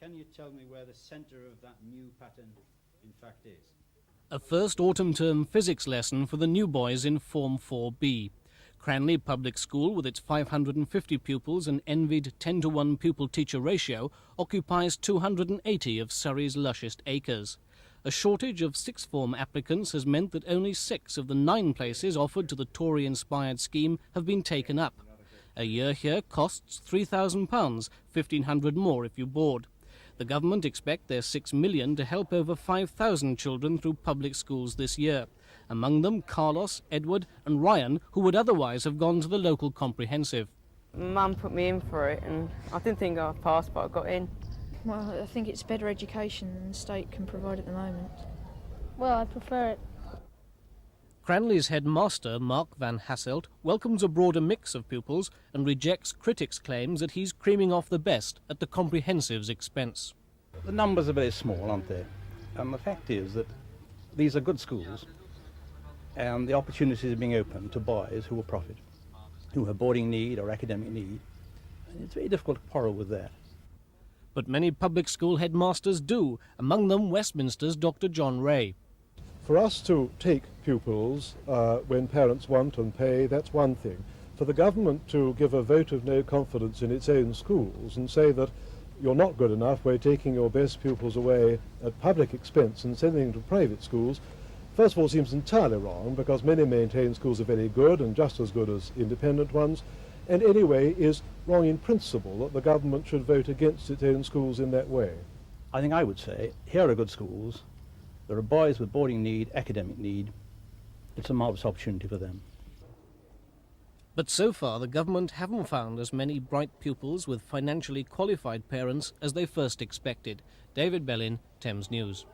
Can you tell me where the centre of that new pattern in fact is? A first autumn term physics lesson for the new boys in Form 4B. Cranley Public School, with its 550 pupils and envied 10-to-1 pupil-teacher ratio, occupies 280 of Surrey's lushest acres. A shortage of sixth form applicants has meant that only 6 of the 9 places offered to the Tory-inspired scheme have been taken up. A year here costs £3,000, £1,500 more if you board. The government expect their £6 million to help over 5,000 children through public schools this year. Among them Carlos, Edward and Ryan, who would otherwise have gone to the local comprehensive. Mum put me in for it and I didn't think I'd pass, but I got in. Well, I think it's better education than the state can provide at the moment. Well, I prefer it. Cranley's headmaster, Mark Van Hasselt, welcomes a broader mix of pupils and rejects critics' claims that he's creaming off the best at the comprehensive's expense. The numbers are very small, aren't they? And the fact is that these are good schools and the opportunities are being opened to boys who will profit, who have boarding need or academic need. And it's very difficult to quarrel with that. But many public school headmasters do, among them Westminster's Dr. John Ray. For us to take pupils when parents want and pay, that's one thing. For the government to give a vote of no confidence in its own schools and say that you're not good enough, we're taking your best pupils away at public expense and sending them to private schools, first of all seems entirely wrong, because many maintain schools are very good and just as good as independent ones, and anyway is wrong in principle that the government should vote against its own schools in that way. I think I would say, here are good schools, there are boys with boarding need, academic need, it's a marvellous opportunity for them. But so far the government haven't found as many bright pupils with financially qualified parents as they first expected. David Bellin, Thames News.